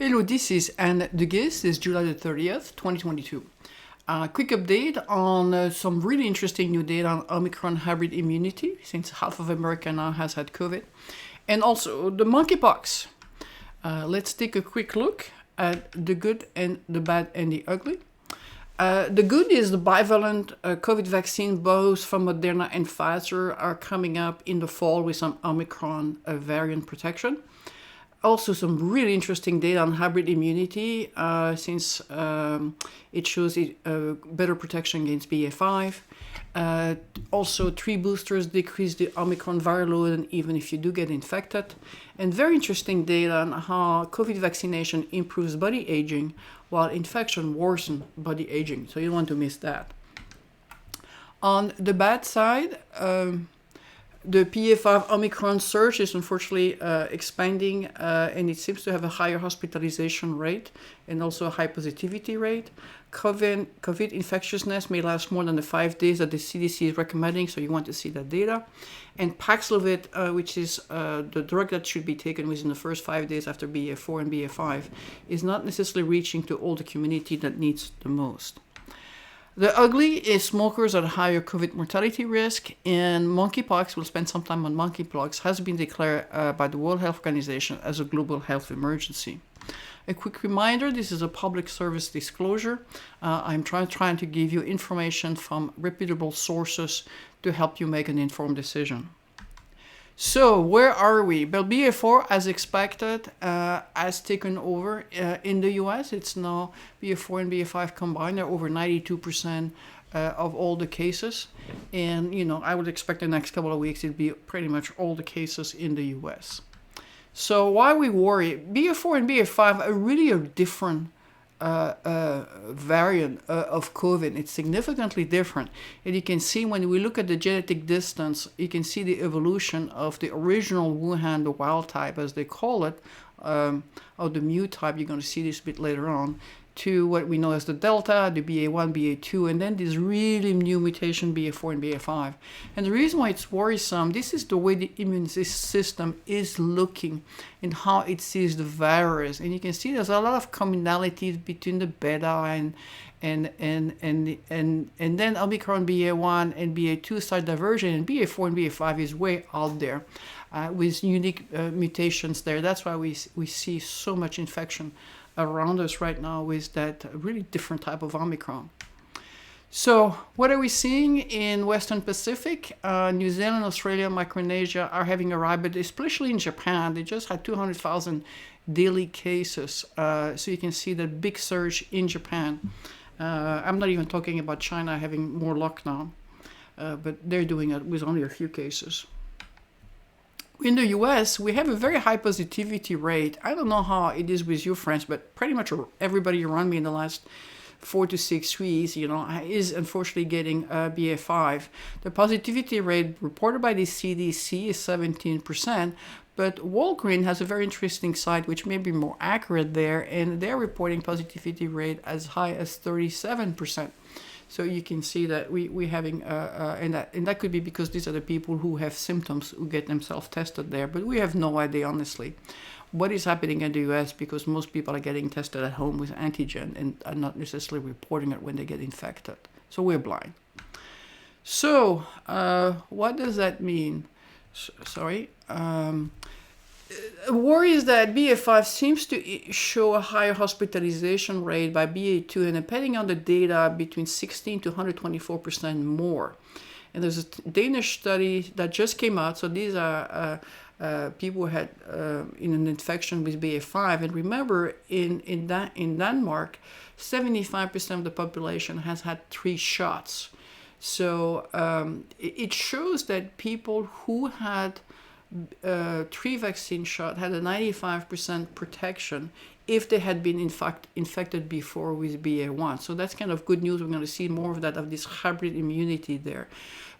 Hello, this is Anne Dugues. This is July the 30th, 2022. Quick update on some really interesting new data on Omicron hybrid immunity, since half of America now has had COVID, and also the monkeypox. Let's take a quick look at the good and the bad and the ugly. The good is the bivalent COVID vaccine, both from Moderna and Pfizer, are coming up in the fall with some Omicron variant protection. Also, some really interesting data on hybrid immunity, since it shows better protection against BA5. Also, 3 boosters decrease the Omicron viral load, even if you do get infected. And very interesting data on how COVID vaccination improves body aging, while infection worsens body aging. So you don't want to miss that. On the bad side, the BA5 Omicron surge is unfortunately expanding, and it seems to have a higher hospitalization rate and also a high positivity rate. COVID infectiousness may last more than the 5 days that the CDC is recommending, so you want to see that data. And Paxlovid, which is the drug that should be taken within the first 5 days after BA4 and BA5, is not necessarily reaching to all the community that needs the most. The ugly is smokers at higher COVID mortality risk, and monkeypox, we'll spend some time on monkeypox, has been declared by the World Health Organization as a global health emergency. A quick reminder, this is a public service disclosure. I'm trying to give you information from reputable sources to help you make an informed decision. So where are we? Well, BA4, as expected, has taken over in the US. It's now BA4 and BA5 combined. They're over 92% of all the cases. And, I would expect the next couple of weeks it'd be pretty much all the cases in the US. So why we worry? BA4 and BA5 are really a different variant of COVID. It's significantly different. And you can see when we look at the genetic distance, you can see the evolution of the original Wuhan, the wild type, as they call it, or the mu type. You're going to see this a bit later on, to what we know as the Delta, the BA1, BA2, and then this really new mutation, BA4 and BA5. And the reason why it's worrisome, this is the way the immune system is looking and how it sees the virus. And you can see there's a lot of commonalities between the beta and then Omicron BA1 and BA2 start diverging, and BA4 and BA5 is way out there with unique mutations there. That's why we see so much infection around us right now with that really different type of Omicron. So what are we seeing in Western Pacific? New Zealand, Australia, Micronesia are having arrived, but especially in Japan, they just had 200,000 daily cases. So you can see the big surge in Japan. I'm not even talking about China having more lockdown, but they're doing it with only a few cases. In the US, we have a very high positivity rate. I don't know how it is with you, friends, but pretty much everybody around me in the last 4 to 6 weeks, is unfortunately getting BA5. The positivity rate reported by the CDC is 17%, but Walgreens has a very interesting site which may be more accurate there, and they're reporting positivity rate as high as 37%. So you can see that we're having, and that could be because these are the people who have symptoms who get themselves tested there. But we have no idea, honestly, what is happening in the US, because most people are getting tested at home with antigen and are not necessarily reporting it when they get infected. So we're blind. So what does that mean? Worry is that BA5 seems to show a higher hospitalization rate by BA2, and depending on the data, between 16 to 124% more. And there's a Danish study that just came out. So these are people who had in an infection with BA5. And remember, in Denmark, 75% of the population has had 3 shots. So it shows that people who had 3 vaccine shot had a 95% protection if they had been in fact infected before with BA1. So that's kind of good news. We're going to see more of that, of this hybrid immunity there.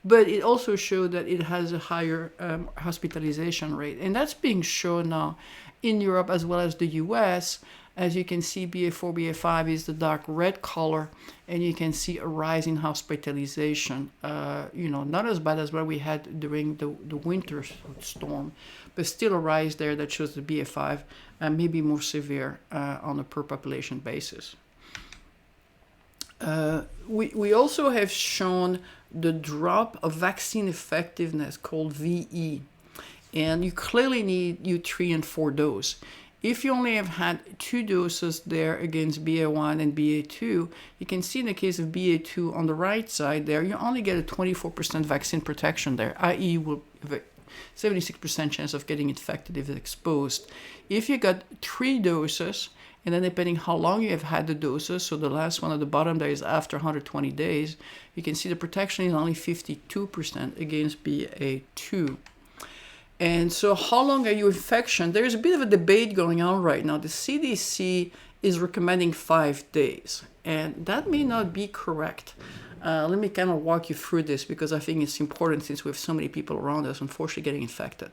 But it also showed that it has a higher hospitalization rate. And that's being shown now in Europe as well as the US. As you can see, BA4, BA5 is the dark red color, and you can see a rise in hospitalization. Not as bad as what we had during the winter storm, but still a rise there that shows the BA5 maybe more severe on a per population basis. We also have shown the drop of vaccine effectiveness called VE, and you clearly need U3 and 4 dose. If you only have had 2 doses there against BA1 and BA2, you can see in the case of BA2 on the right side there, you only get a 24% vaccine protection there, i.e. you will have a 76% chance of getting infected if exposed. If you got 3 doses, and then depending how long you have had the doses, so the last one at the bottom there is after 120 days, you can see the protection is only 52% against BA2. And so how long are you infection? There's a bit of a debate going on right now. The CDC is recommending 5 days, and that may not be correct. Let me kind of walk you through this because I think it's important since we have so many people around us unfortunately getting infected.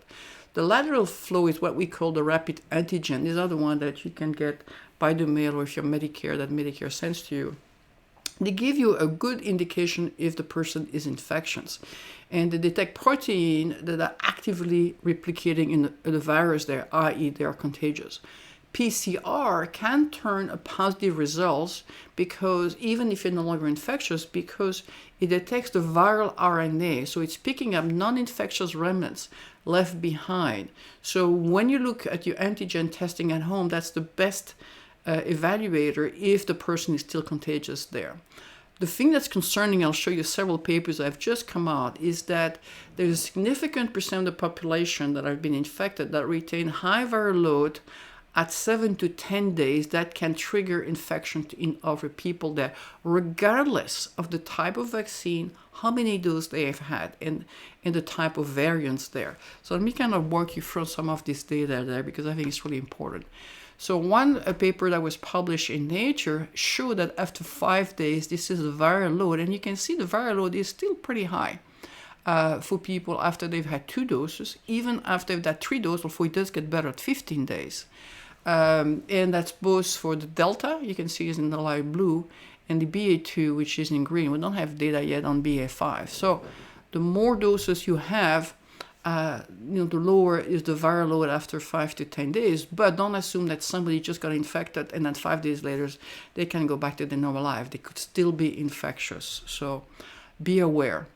The lateral flow is what we call the rapid antigen. These are the ones that you can get by the mail or if you're Medicare, that Medicare sends to you. They give you a good indication if the person is infectious. And they detect protein that are actively replicating in the virus there, i.e. they are contagious. PCR can turn a positive results because even if you're no longer infectious, because it detects the viral RNA, so it's picking up non-infectious remnants left behind. So when you look at your antigen testing at home, that's the best evaluator if the person is still contagious there. The thing that's concerning, I'll show you several papers that have just come out, is that there's a significant percent of the population that have been infected that retain high viral load at 7 to 10 days that can trigger infection in other people there, regardless of the type of vaccine, how many doses they have had, and the type of variants there. So let me kind of walk you through some of this data there because I think it's really important. So one paper that was published in Nature showed that after 5 days, this is the viral load, and you can see the viral load is still pretty high for people after they've had 2 doses, even after they've had 3 doses, before it does get better at 15 days. And that's both for the Delta, you can see is in the light blue, and the BA2, which is in green. We don't have data yet on BA5. So the more doses you have, the lower is the viral load after 5 to 10 days, but don't assume that somebody just got infected and then 5 days later they can go back to their normal life. They could still be infectious, so be aware.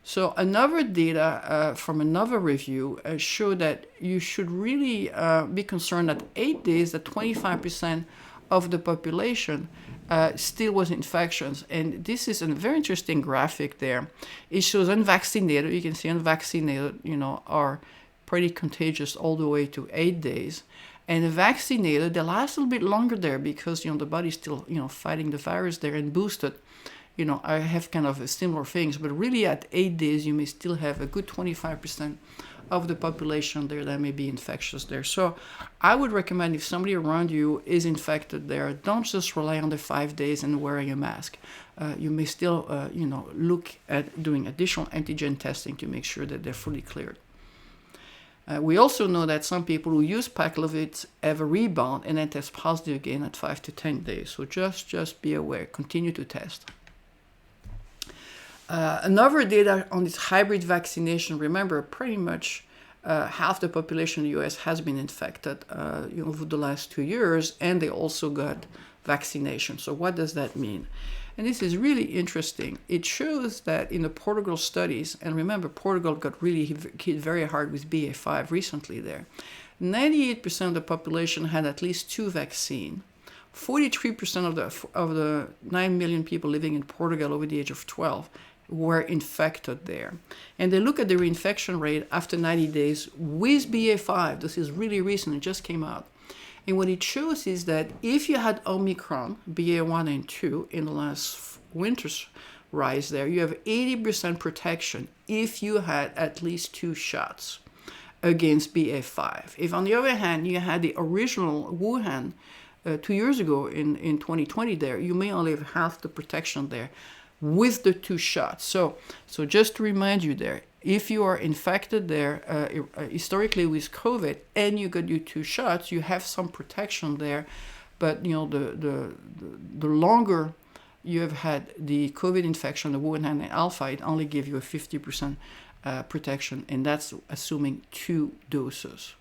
So another data from another review show that you should really be concerned that 8 days, that 25% of the population still was infections. And this is a very interesting graphic there. It shows unvaccinated. You can see unvaccinated, are pretty contagious all the way to 8 days. And vaccinated, they last a little bit longer there because, the body's still, fighting the virus there, and boosted. I have kind of similar things, but really at 8 days, you may still have a good 25% of the population there that may be infectious there. So I would recommend if somebody around you is infected there, don't just rely on the 5 days and wearing a mask. You may still, look at doing additional antigen testing to make sure that they're fully cleared. We also know that some people who use Paxlovid have a rebound and then test positive again at 5 to 10 days. So just be aware, continue to test. Another data on this hybrid vaccination, remember pretty much half the population in the US has been infected over the last 2 years, and they also got vaccination. So what does that mean? And this is really interesting. It shows that in the Portugal studies, and remember Portugal got really hit very hard with BA5 recently there, 98% of the population had at least 2 vaccines. 43% of the 9 million people living in Portugal over the age of 12 were infected there. And they look at the reinfection rate after 90 days with BA5. This is really recent, it just came out. And what it shows is that if you had Omicron, BA1 and 2, in the last winter's rise there, you have 80% protection if you had at least 2 shots against BA5. If on the other hand, you had the original Wuhan 2 years ago in 2020 there, you may only have half the protection there with the 2 shots. So just to remind you there, if you are infected there historically with COVID and you got your 2 shots, you have some protection there But the longer you have had the COVID infection, the Wuhan and Alpha, it only gives you a 50% protection, and that's assuming 2 doses.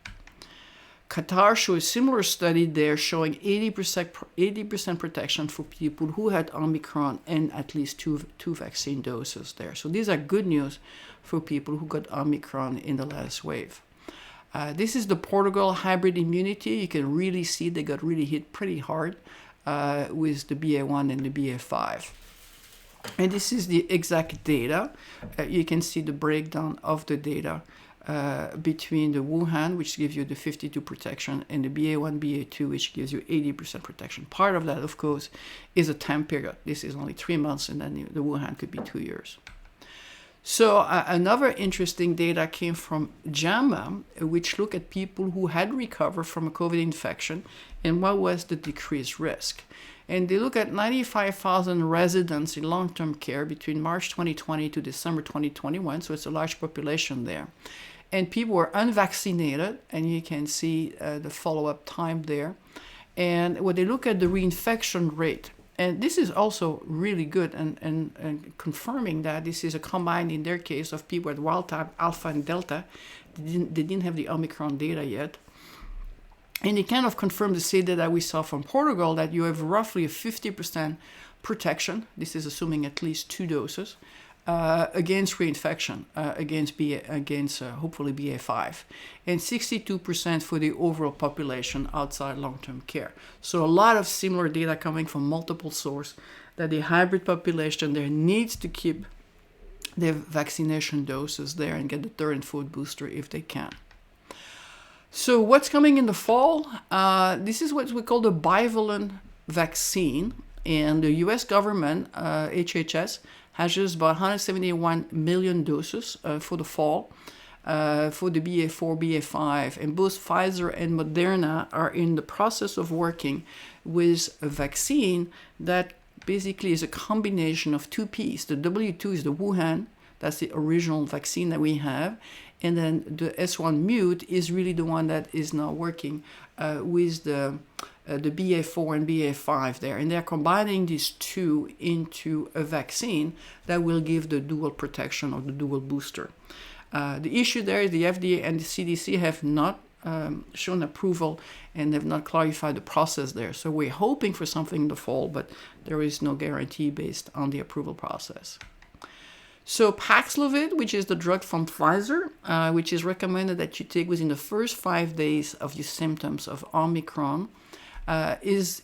Qatar showed a similar study there showing 80% protection for people who had Omicron and at least two vaccine doses there. So these are good news for people who got Omicron in the last wave. This is the Portugal hybrid immunity. You can really see they got really hit pretty hard with the BA1 and the BA5. And this is the exact data. You can see the breakdown of the data between the Wuhan, which gives you the 52 protection, and the BA1, BA2, which gives you 80% protection. Part of that, of course, is a time period. This is only 3 months, and then the Wuhan could be 2 years. So another interesting data came from JAMA, which looked at people who had recovered from a COVID infection and what was the decreased risk. And they look at 95,000 residents in long-term care between March 2020 to December 2021, so it's a large population there. And people were unvaccinated, and you can see the follow-up time there. And when they look at the reinfection rate, and this is also really good and confirming that this is a combined, in their case, of people with wild type, Alpha and Delta. They didn't have the Omicron data yet. And it kind of confirmed the same data that we saw from Portugal, that you have roughly a 50% protection. This is assuming at least 2 doses. Against reinfection, against hopefully BA5, and 62% for the overall population outside long-term care. So a lot of similar data coming from multiple sources that the hybrid population there needs to keep their vaccination doses there and get the 3rd and 4th booster if they can. So what's coming in the fall? This is what we call the Bivalent vaccine, and the U.S. government, HHS, has just about 171 million doses for the fall for the BA4, BA5. And both Pfizer and Moderna are in the process of working with a vaccine that basically is a combination of 2 pieces. The W2 is the Wuhan, that's the original vaccine that we have. And then the S1 mute is really the one that is now working with the BA4 and BA5 there. And they're combining these 2 into a vaccine that will give the dual protection or the dual booster. The issue there is the FDA and the CDC have not shown approval and have not clarified the process there. So we're hoping for something in the fall, but there is no guarantee based on the approval process. So Paxlovid, which is the drug from Pfizer, which is recommended that you take within the first 5 days of your symptoms of Omicron, is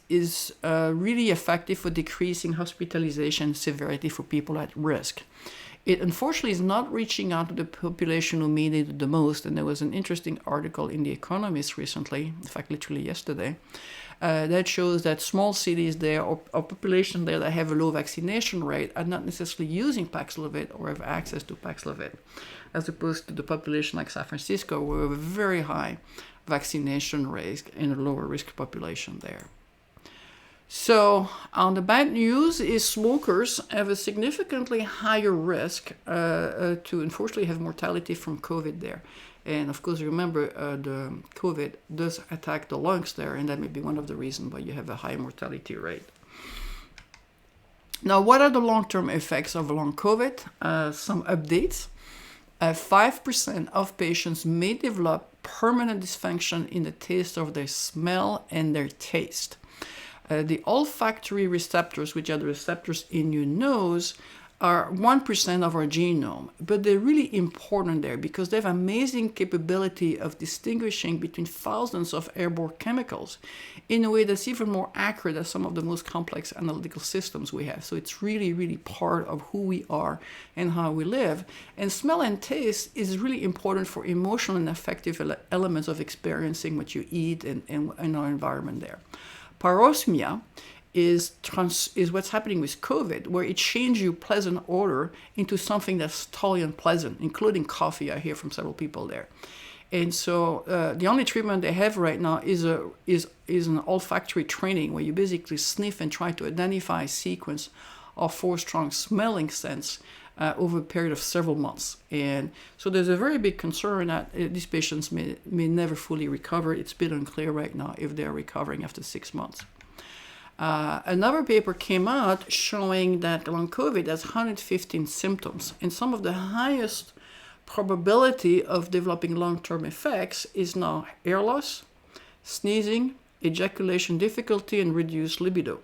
really effective for decreasing hospitalization severity for people at risk. It unfortunately is not reaching out to the population who needed it the most, and there was an interesting article in The Economist recently, in fact literally yesterday, that shows that small cities there or population there that have a low vaccination rate are not necessarily using Paxlovid or have access to Paxlovid, as opposed to the population like San Francisco, where we have a very high vaccination rate in a lower risk population there. So the bad news is smokers have a significantly higher risk to unfortunately have mortality from COVID there. And of course, remember, the COVID does attack the lungs there, and that may be one of the reasons why you have a high mortality rate. Now, what are the long-term effects of long COVID? Some updates. 5% of patients may develop permanent dysfunction in the taste of their smell and their taste. The olfactory receptors, which are the receptors in your nose, are 1% of our genome, but they're really important there because they have amazing capability of distinguishing between thousands of airborne chemicals in a way that's even more accurate than some of the most complex analytical systems we have. So it's really, really part of who we are and how we live. And smell and taste is really important for emotional and affective elements of experiencing what you eat and our environment there. Parosmia is what's happening with COVID, where it changes your pleasant odor into something that's totally unpleasant, including coffee. I hear from several people there. And so the only treatment they have right now is an olfactory training, where you basically sniff and try to identify a sequence of 4 strong smelling scents over a period of several months. And so there's a very big concern that these patients may never fully recover. It's a bit unclear right now if they're recovering after 6 months. Another paper came out showing that long COVID has 115 symptoms, and some of the highest probability of developing long-term effects is now hair loss, sneezing, ejaculation difficulty, and reduced libido.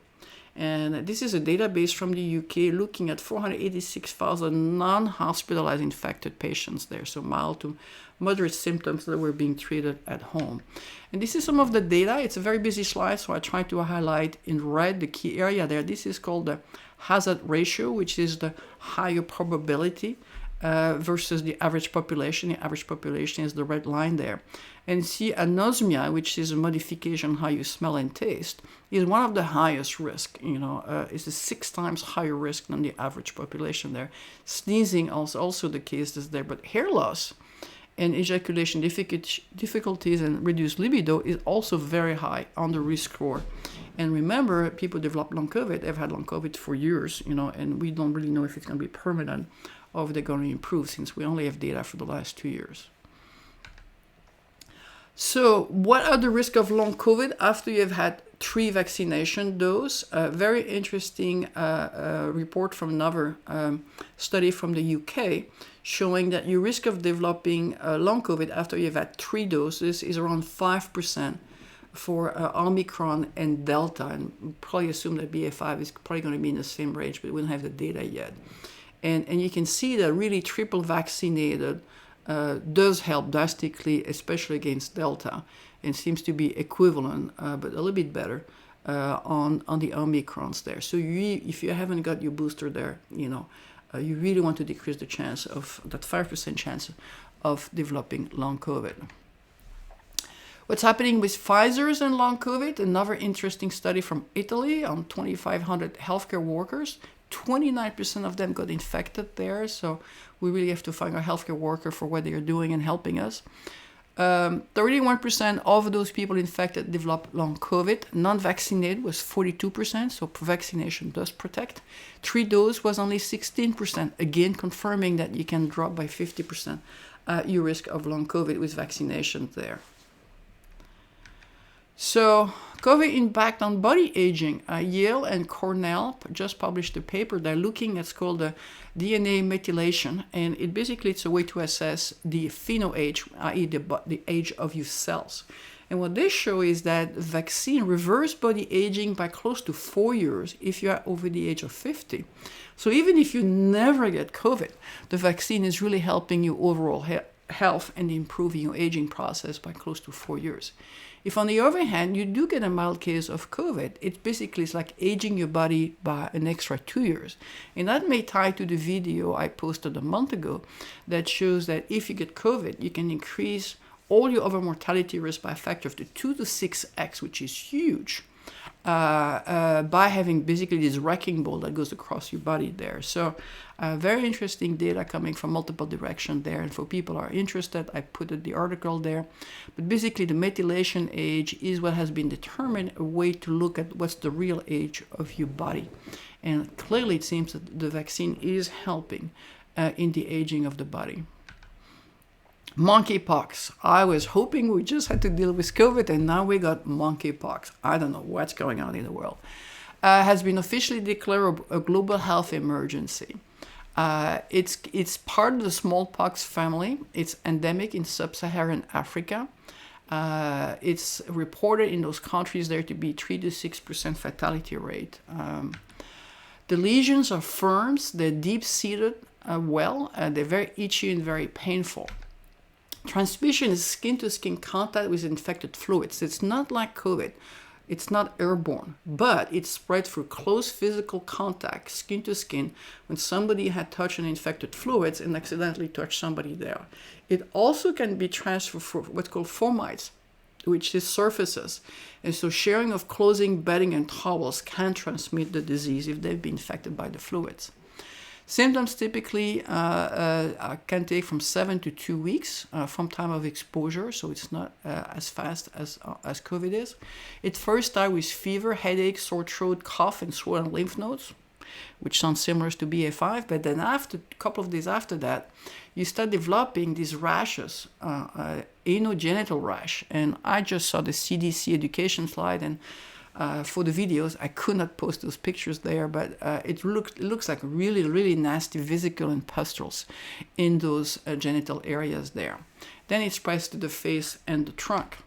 And this is a database from the UK looking at 486,000 non-hospitalized infected patients there, so mild to moderate symptoms that were being treated at home. And this is some of the data. It's a very busy slide, so I try to highlight in red the key area there. This is called the hazard ratio, which is the higher probability versus the average population. The average population is the red line there. And see, anosmia, which is a modification how you smell and taste, is one of the highest risk. It's a 6 times higher risk than the average population there. Sneezing also the case is there, but hair loss and ejaculation difficulties and reduced libido is also very high on the risk score. And remember, people develop long COVID. They've had long COVID for years, and we don't really know if it's going to be permanent or if they're going to improve, since we only have data for the last 2 years. So what are the risks of long COVID after you've had 3 vaccination doses? A very interesting report from another study from the UK showing that your risk of developing long COVID after you've had 3 doses is around 5% for Omicron and Delta. And we probably assume that BA5 is probably going to be in the same range, but we don't have the data yet. And you can see that really triple vaccinated does help drastically, especially against Delta, and seems to be equivalent, but a little bit better on the Omicrons there. So if you haven't got your booster there, you really want to decrease the chance of that 5% chance of developing long COVID. What's happening with Pfizer's and long COVID? Another interesting study from Italy on 2,500 healthcare workers. 29% of them got infected there, so we really have to find a healthcare worker for what they are doing and helping us. 31% of those people infected developed long COVID. Non-vaccinated was 42%, so vaccination does protect. 3 doses was only 16%, again confirming that you can drop by 50% your risk of long COVID with vaccinations there. So, COVID impact on body aging. Yale and Cornell just published a paper. They're looking at, it's called the DNA methylation, and it's a way to assess the phenoage, i.e. the age of your cells. And what they show is that vaccine reverse body aging by close to 4 years if you are over the age of 50. So even if you never get COVID, the vaccine is really helping you overall health and improving your aging process by close to 4 years. If, on the other hand, you do get a mild case of COVID, it's like aging your body by an extra 2 years. And that may tie to the video I posted a month ago that shows that if you get COVID, you can increase all your other mortality risk by a factor of 2 to 6x, which is huge, by having basically this wrecking ball that goes across your body there. So very interesting data coming from multiple directions there. And for people who are interested, I put the article there. But basically the methylation age is what has been determined, a way to look at what's the real age of your body. And clearly it seems that the vaccine is helping in the aging of the body. Monkeypox. I was hoping we just had to deal with COVID, and now we got monkeypox. I don't know what's going on in the world. Has been officially declared a global health emergency. It's part of the smallpox family. It's endemic in sub-Saharan Africa. It's reported in those countries there to be 3 to 6% fatality rate. The lesions are firm. They're deep-seated they're very itchy and very painful. Transmission is skin-to-skin contact with infected fluids. It's not like COVID. It's not airborne, but it's spread through close physical contact, skin to skin, when somebody had touched an infected fluids and accidentally touched somebody there. It also can be transferred for what's called fomites, which is surfaces. And so sharing of clothing, bedding, and towels can transmit the disease if they've been infected by the fluids. Symptoms typically can take from 7 to 2 weeks from time of exposure, so it's not as fast as COVID is. It first starts with fever, headache, sore throat, cough, and swollen lymph nodes, which sounds similar to BA5, but then after a couple of days after that, you start developing these rashes, anogenital rash. And I just saw the CDC education slide, and for the videos. I could not post those pictures there, but it looks like really, really nasty vesicle and pustules in those genital areas there. Then it spreads to the face and the trunk.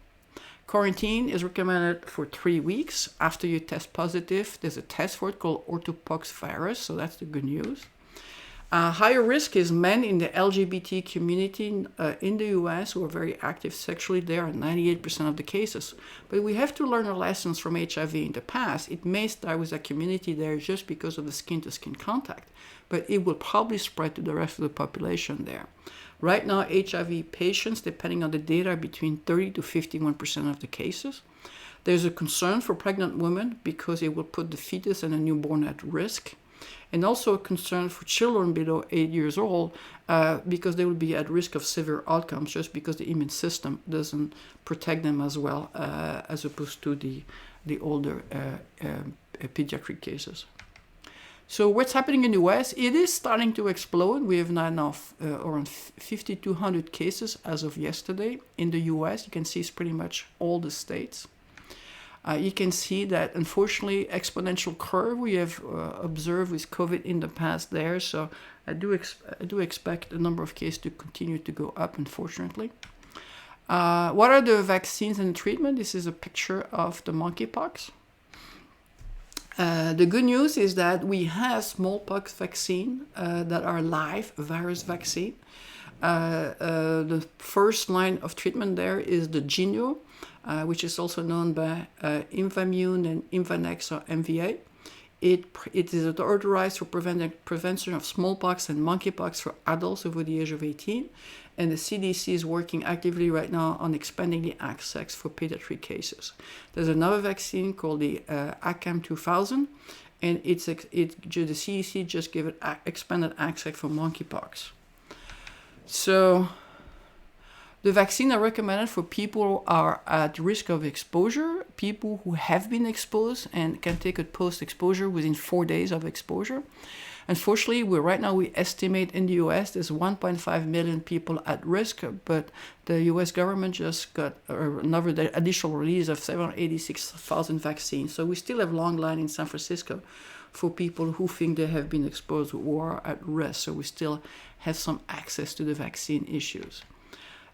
Quarantine is recommended for 3 weeks. After you test positive, there's a test for it called orthopox virus, so that's the good news. Higher risk is men in the LGBT community in the US who are very active sexually. They are 98% of the cases. But we have to learn our lessons from HIV in the past. It may start with a community there just because of the skin-to-skin contact, but it will probably spread to the rest of the population there. Right now, HIV patients, depending on the data, are between 30 to 51% of the cases. There's a concern for pregnant women because it will put the fetus and a newborn at risk. And also a concern for children below 8 years old because they will be at risk of severe outcomes just because the immune system doesn't protect them as well as opposed to the older pediatric cases. So what's happening in the US? It is starting to explode. We have now around 5,200 cases as of yesterday in the US. You can see it's pretty much all the states. You can see that, unfortunately, exponential curve we have observed with COVID in the past there. So I do expect the number of cases to continue to go up, unfortunately. What are the vaccines and treatment? This is a picture of the monkeypox. The good news is that we have smallpox vaccine that are live virus vaccine. The first line of treatment there is the Genio, which is also known by Imvamune and Imvanex or MVA. It is authorized for prevention of smallpox and monkeypox for adults over the age of 18. And the CDC is working actively right now on expanding the access for pediatric cases. There's another vaccine called the ACAM 2000, and the CDC just gave it expanded access for monkeypox. So the vaccine are recommended for people who are at risk of exposure, people who have been exposed and can take a post-exposure within 4 days of exposure. Unfortunately, we estimate in the US there's 1.5 million people at risk, but the US government just got another additional release of 786,000 vaccines. So we still have a long line in San Francisco for people who think they have been exposed who are at risk. So we still have some access to the vaccine issues.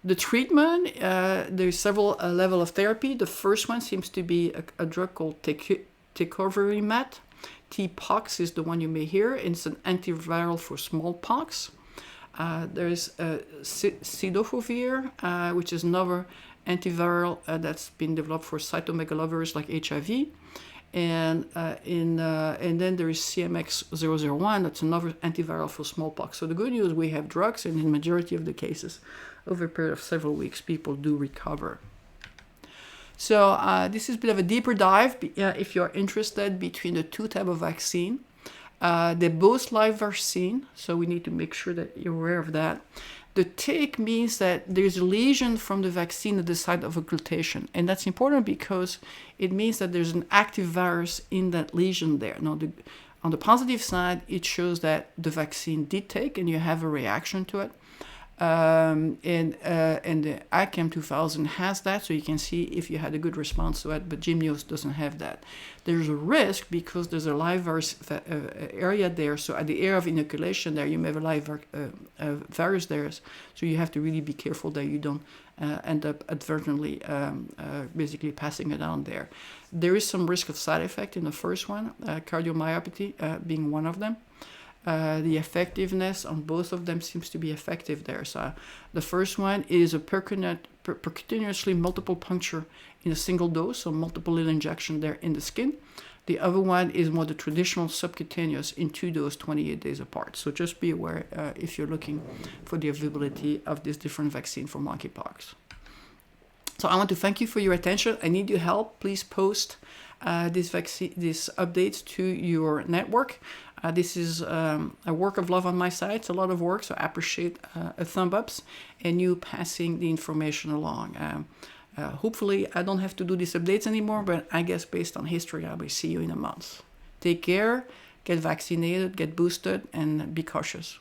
The treatment, there's several levels of therapy. The first one seems to be a drug called tecovirimat. T-pox is the one you may hear. It's an antiviral for smallpox. There's cidofovir, which is another antiviral that's been developed for cytomegalovirus like HIV. And then there is CMX001, that's another antiviral for smallpox. So the good news, we have drugs, and in the majority of the cases, over a period of several weeks, people do recover. So this is a bit of a deeper dive, if you're interested, between the two types of vaccine. They're both live vaccine, so we need to make sure that you're aware of that. The tick means that there's a lesion from the vaccine at the site of occultation. And that's important because it means that there's an active virus in that lesion there. Now, on the positive side, it shows that the vaccine did take and you have a reaction to it. And the ACAM 2000 has that, so you can see if you had a good response to it, but Gymnios doesn't have that. There's a risk because there's a live virus area there, so at the area of inoculation there, you may have a live virus there, so you have to really be careful that you don't end up advertently basically passing it on there. There is some risk of side effect in the first one, cardiomyopathy being one of them. The effectiveness on both of them seems to be effective there. So the first one is a percutaneously multiple puncture in a single dose, so multiple little injection there in the skin. The other one is more the traditional subcutaneous in 2 doses, 28 days apart. So just be aware if you're looking for the availability of this different vaccine for monkeypox. So I want to thank you for your attention. I need your help. Please post these updates to your network. This is a work of love on my side. It's a lot of work, so I appreciate a thumb ups and you passing the information along. Hopefully, I don't have to do these updates anymore, but I guess based on history, I will see you in a month. Take care, get vaccinated, get boosted, and be cautious.